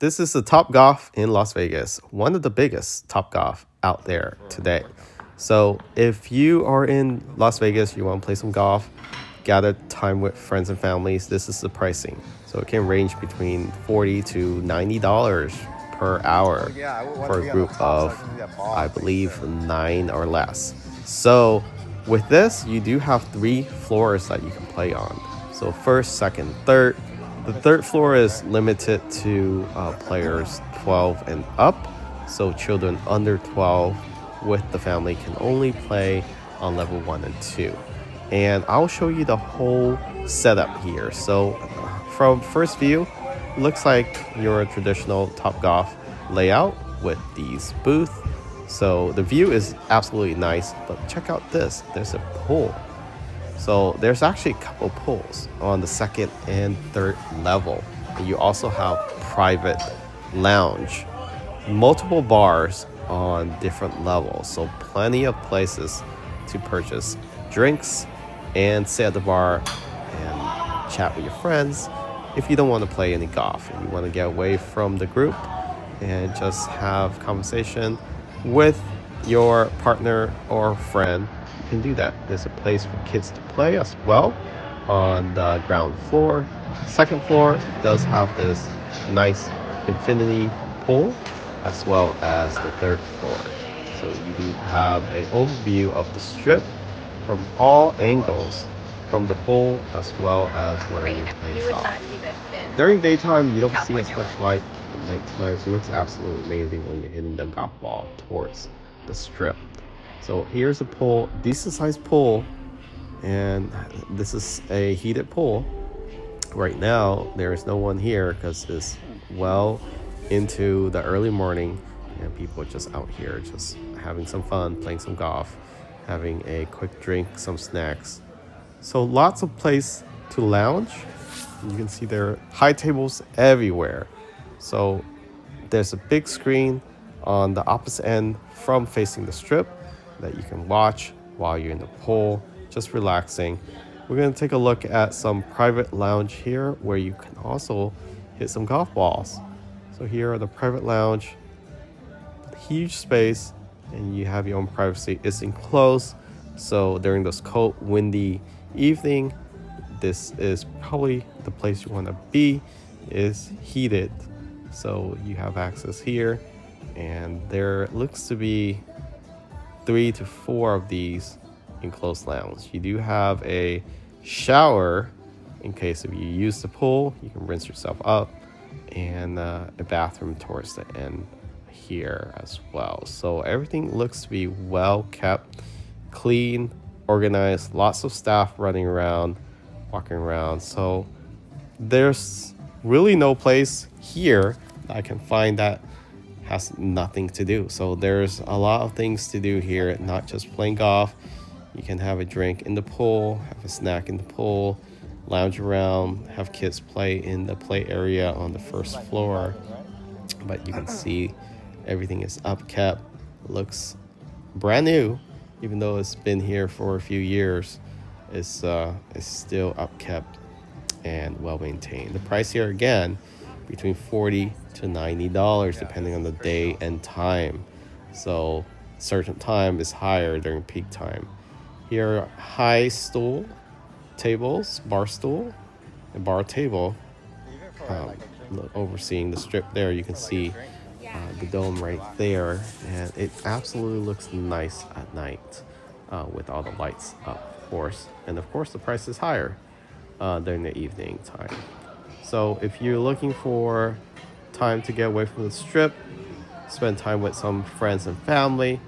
This is the Top Golf in Las Vegas, one of the biggest Top Golf out there today. So if you are in Las Vegas, you want to play some golf, gather time with friends and families, this is the pricing. So it can range between $40 to $90 per hour for a group of, I believe, 9 or less. So with this, you do have 3 floors that you can play on. So first, second, third. The third floor is limited to players 12 and up. So children under 12 with the family can only play on level 1 and 2. And I'll show you the whole setup here. So from first view, looks like your traditional Topgolf layout with these booths. So the view is absolutely nice, but check out this. There's a pool. So there's actually a couple pools on the second and third level. And you also have private lounge, multiple bars on different levels. So plenty of places to purchase drinks and sit at the bar and chat with your friends if you don't want to play any golf and you want to get away from the group and just have conversation with your partner or friend. You can do that. There's a place for kids to play as well on the ground floor. Second floor does have this nice infinity pool as well as the third floor. So you do have an overview of the strip from all angles, from the pool as well as where you play golf. During daytime, you don't see as much light. At nighttime, it looks absolutely amazing when you're hitting the golf ball towards the strip. So here's a pool, decent sized pool, and this is a heated pool. Right now, there is no one here because it's well into the early morning and people are just out here just having some fun, playing some golf, having a quick drink, some snacks. So lots of place to lounge. You can see there are high tables everywhere. So there's a big screen on the opposite end from facing the strip that you can watch while you're in the pool, just relaxing. We're going to take a look at some private lounge here where you can also hit some golf balls. So here are the private lounge, huge space, and you have your own privacy. It's enclosed, so during this cold, windy evening, this is probably the place you want to be. Is heated, so you have access here, and there looks to be 3 to 4 of these enclosed lounge. You do have a shower in case if you use the pool, you can rinse yourself up, and a bathroom towards the end here as well. So everything looks to be well kept, clean, organized, lots of staff running around, walking around. So there's really no place here that I can find that has nothing to do. So there's a lot of things to do here, not just playing golf. You can have a drink in the pool, have a snack in the pool, lounge around, have kids play in the play area on the first floor. But you can see everything is upkept, looks brand new, even though it's been here for a few years. It's still upkept and well maintained. The price here again between $40 to $90 depending on the day and time. So certain time is higher during peak time. Here are high stool tables, bar stool, and bar table. Overseeing the strip there, you can see the dome right there, and it absolutely looks nice at night with all the lights up, of course. And of course, the price is higher during the evening time. So if you're looking for time to get away from the strip, spend time with some friends and family,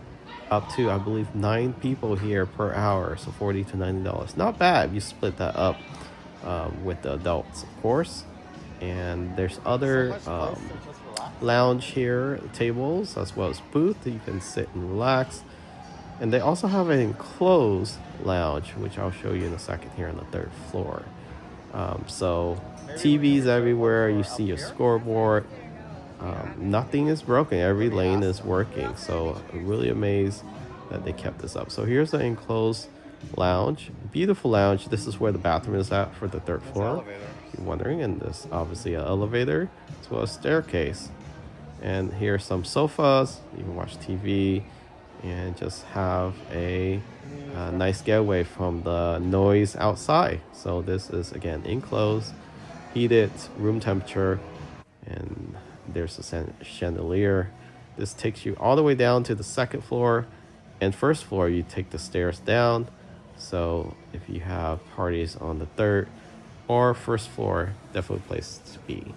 up to I believe 9 people here per hour, so $40 to $90. Not bad. You split that up with the adults, of course. And there's other lounge here tables as well as booth that you can sit and relax. And they also have an enclosed lounge, which I'll show you in a second here on the third floor. So TVs everywhere, you see your scoreboard. Nothing is broken, every lane is working. So I'm really amazed that they kept this up. So here's the enclosed lounge, beautiful lounge. This is where the bathroom is at for the third floor. you're wondering. And there's obviously an elevator as well as staircase. And here are some sofas. You can watch TV and just have a nice getaway from the noise outside. So this is again enclosed, heated, room temperature, and there's a chandelier. This takes you all the way down to the second floor, and first floor you take the stairs down. So if you have parties on the third or first floor, definitely a place to be.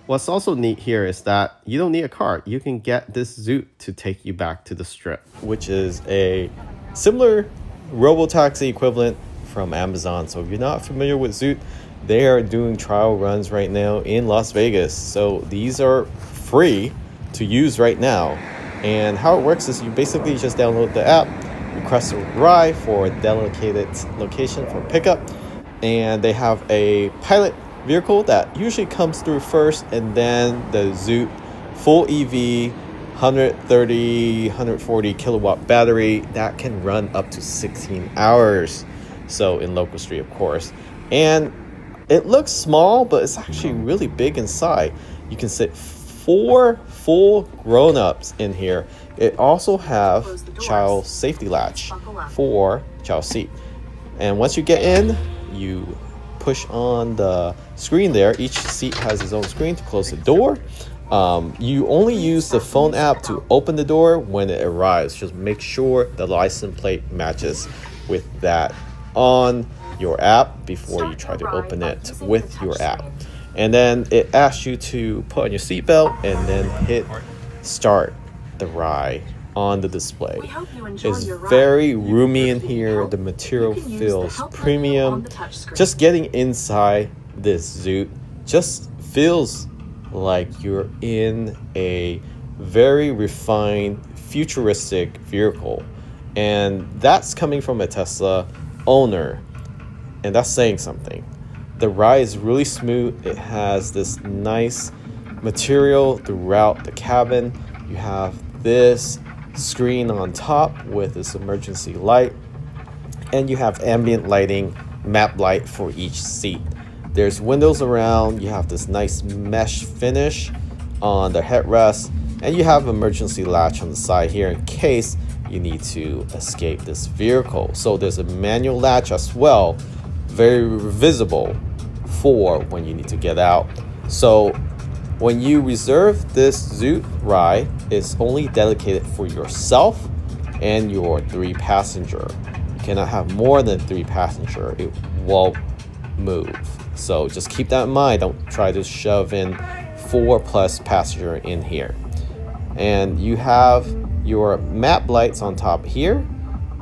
What's also neat here is that you don't need a car. You can get this Zoot to take you back to the Strip, which is a similar robo-taxi equivalent from Amazon. So if you're not familiar with Zoot, they are doing trial runs right now in Las Vegas. So these are free to use right now. And how it works is you basically just download the app, request a ride for a dedicated location for pickup, and they have a pilot vehicle that usually comes through first, and then the Zoot full EV 140 kilowatt battery that can run up to 16 hours. So in local street, of course. And it looks small, but it's actually really big inside. You can sit 4 full grown-ups in here. It also have child safety latch for child seat. And once you get in, you push on the screen there. Each seat has its own screen to close the door. You only use the phone app to open the door when it arrives. Just make sure the license plate matches with that on your app before you try to open it with your app. And then it asks you to put on your seatbelt and then hit start the ride on the display. It's very roomy in here. The material feels premium. Just getting inside this Zoot just feels like you're in a very refined, futuristic vehicle. And that's coming from a Tesla owner. And that's saying something. The ride is really smooth. It has this nice material throughout the cabin. You have this screen on top with this emergency light, and you have ambient lighting, map light for each seat. There's windows around. You have this nice mesh finish on the headrest, and you have emergency latch on the side here in case you need to escape this vehicle. So there's a manual latch as well, very visible for when you need to get out. So when you reserve this Zoot ride, it's only dedicated for yourself and your 3 passenger. You cannot have more than 3 passenger. It won't move. So just keep that in mind. Don't try to shove in 4+ passenger in here. And you have your map lights on top here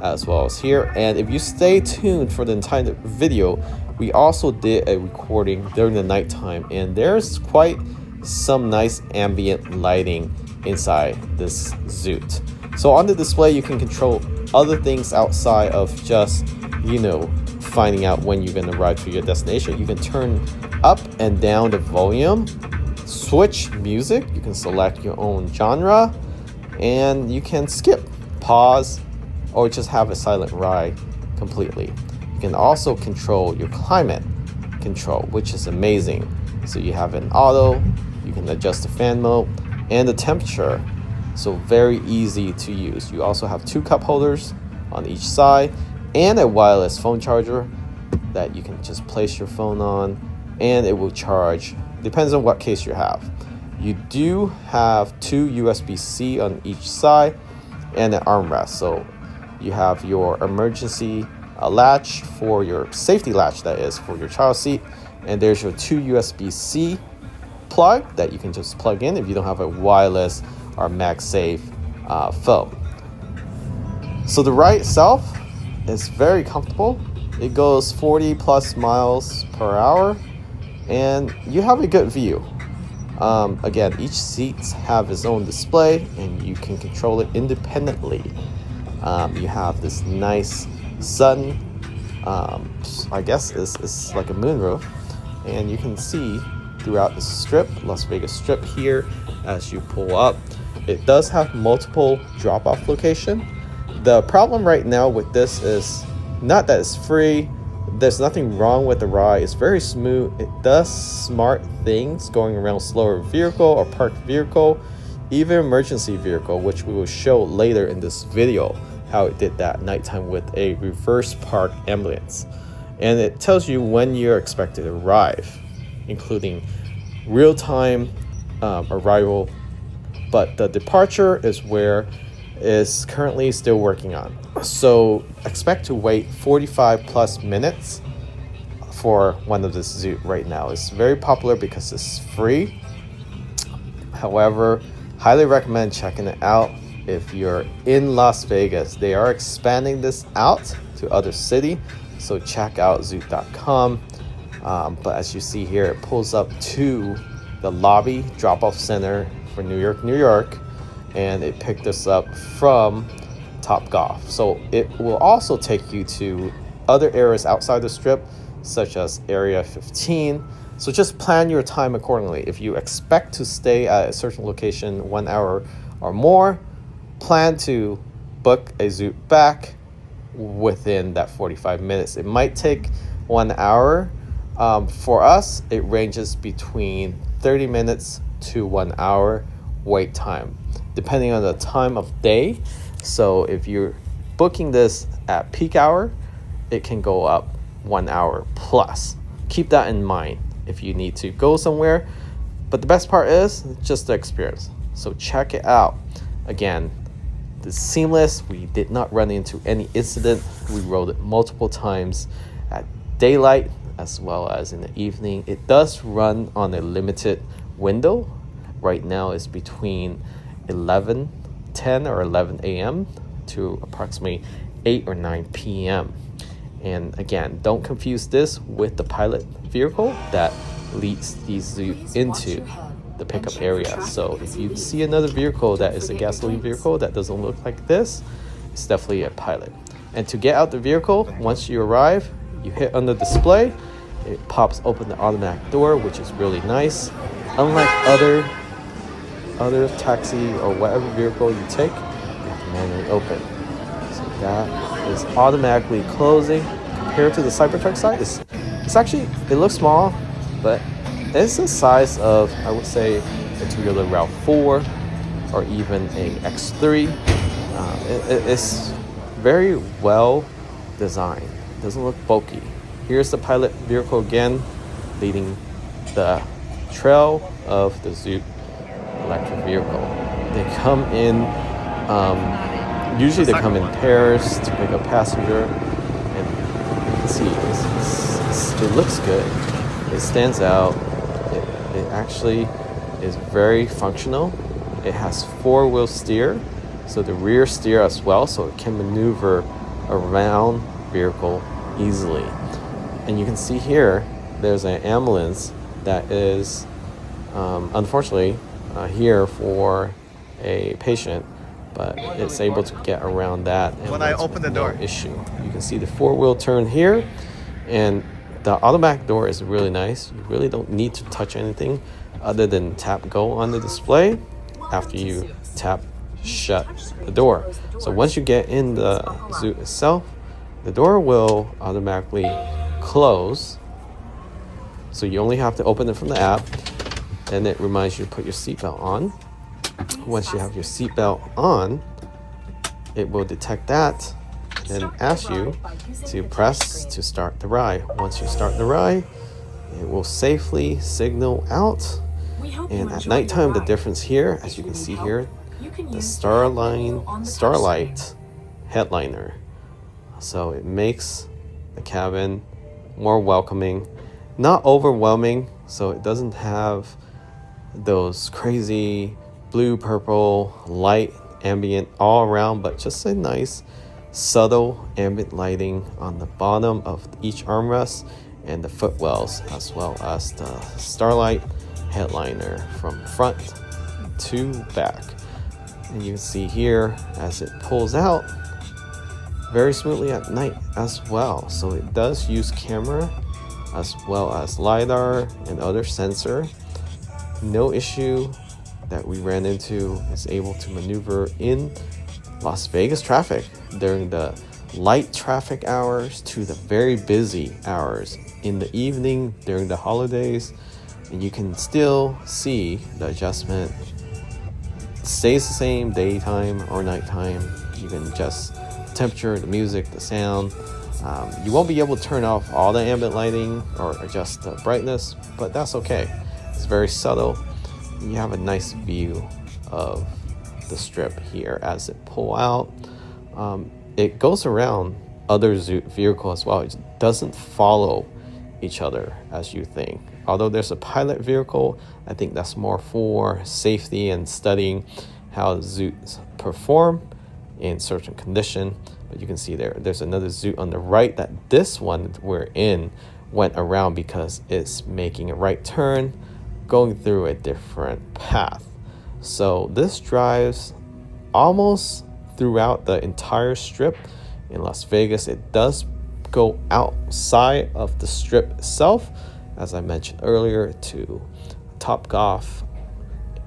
as well as here. And if you stay tuned for the entire video, we also did a recording during the nighttime, and there's quite some nice ambient lighting inside this Zoot. So on the display, you can control other things outside of just, finding out when you're going to ride to your destination. You can turn up and down the volume, switch music, you can select your own genre, and you can skip, pause, or just have a silent ride completely. You can also control your climate control, which is amazing. So you have an auto, you can adjust the fan mode and the temperature. So very easy to use. You also have 2 cup holders on each side and a wireless phone charger that you can just place your phone on and it will charge. Depends on what case you have. You do have 2 USB-C on each side and an armrest. So you have your emergency latch for your safety latch, that is for your child seat, and there's your 2 USB-C plug that you can just plug in if you don't have a wireless or MagSafe phone. So the ride itself is very comfortable. It goes 40+ miles per hour and you have a good view. Again, each seat have its own display and you can control it independently. You have this nice sun, I guess it's like a moonroof, and you can see throughout the strip, Las Vegas Strip here as you pull up. It does have multiple drop-off location. The problem right now with this is not that it's free, there's nothing wrong with the ride. It's very smooth. It does smart things going around slower vehicle or parked vehicle, even emergency vehicle, which we will show later in this video how it did that nighttime with a reverse park ambulance. And it tells you when you're expected to arrive, including real-time arrival, but the departure is where is currently still working on. So expect to wait 45 plus minutes for one of this zoo right now. It's very popular because it's free. However, highly recommend checking it out if you're in Las Vegas. They are expanding this out to other city, so check out zoot.com. But as you see here, it pulls up to the lobby drop-off center for New York, and it picked us up from Topgolf. So it will also take you to other areas outside the strip, such as Area 15. So just plan your time accordingly. If you expect to stay at a certain location 1 hour or more, plan to book a Zoot back within that 45 minutes. It might take 1 hour. For us, it ranges between 30 minutes to 1 hour wait time, depending on the time of day. So if you're booking this at peak hour, it can go up 1 hour plus. Keep that in mind if you need to go somewhere. But the best part is just the experience. So check it out. Again, it's seamless. We did not run into any incident. We rode it multiple times at daylight as well as in the evening. It does run on a limited window. Right now it's between 10 or 11 a.m. to approximately 8 or 9 p.m. And again, don't confuse this with the pilot vehicle that leads these Zoot into the pickup area. So if you see another vehicle that is a gasoline vehicle that doesn't look like this, it's definitely a pilot. And to get out the vehicle, once you arrive, you hit on the display, it pops open the automatic door, which is really nice. Unlike other taxi or whatever vehicle you take, you have to manually open. So that is automatically closing. Compared to the Cybertruck side, it's actually, it looks small, but it's the size of, I would say, a Toyota RAV4 or even a X3. It's very well designed. It doesn't look bulky. Here's the pilot vehicle again, leading the trail of the Zoot electric vehicle. They come in, usually they come in pairs to pick up passenger, and you can see it looks good. It stands out. It actually is very functional. It has four-wheel steer, so the rear steer as well, so it can maneuver around vehicle easily. And you can see here, there's an ambulance that is unfortunately here for a patient, but it's able to get around that. When I open the door, issue. You can see the four-wheel turn here, and the automatic door is really nice. You really don't need to touch anything other than tap go on the display after you tap shut the door. So once you get in the Zoot itself, the door will automatically close. So you only have to open it from the app, and it reminds you to put your seatbelt on. Once you have your seatbelt on, it will detect that and ask you to press to start the ride. Once you start the ride, it will safely signal out. And at nighttime, the difference here, as you can see here, the Starlight headliner. So it makes the cabin more welcoming, not overwhelming, so it doesn't have those crazy blue, purple, light ambient all around, but just a nice subtle ambient lighting on the bottom of each armrest and the footwells, as well as the Starlight headliner from front to back. And you can see here as it pulls out very smoothly at night as well. So it does use camera as well as LiDAR and other sensor. No issue that we ran into. Is able to maneuver in Las Vegas traffic during the light traffic hours to the very busy hours in the evening during the holidays, and you can still see the adjustment stays the same daytime or nighttime. You can adjust the temperature, the music, the sound. You won't be able to turn off all the ambient lighting or adjust the brightness, but that's okay. It's very subtle. You have a nice view of the strip here as it pull out. It goes around other vehicles as well. It doesn't follow each other as you think. Although there's a pilot vehicle, I think that's more for safety and studying how zoots perform in certain condition. But you can see there's another zoot on the right that this one we're in went around because it's making a right turn, going through a different path. So this drives almost throughout the entire strip in Las Vegas. It does go outside of the strip itself, as I mentioned earlier, to Topgolf.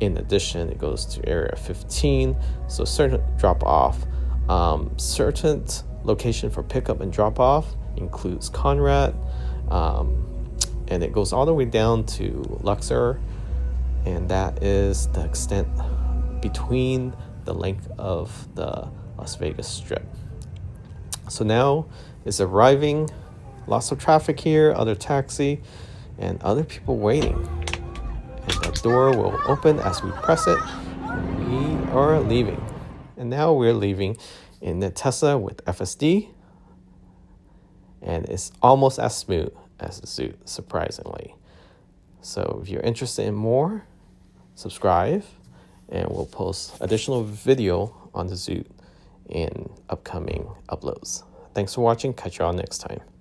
In addition, it goes to Area 15, so certain drop off. Certain location for pickup and drop off includes Conrad, and it goes all the way down to Luxor, and that is the extent between the length of the Las Vegas Strip. So now it's arriving, lots of traffic here, other taxi, and other people waiting. And the door will open as we press it, and we are leaving. And now we're leaving in the Tesla with FSD, and it's almost as smooth as the Zoot, surprisingly. So if you're interested in more, subscribe, and we'll post additional video on the Zoot in upcoming uploads. Thanks for watching. Catch you all next time.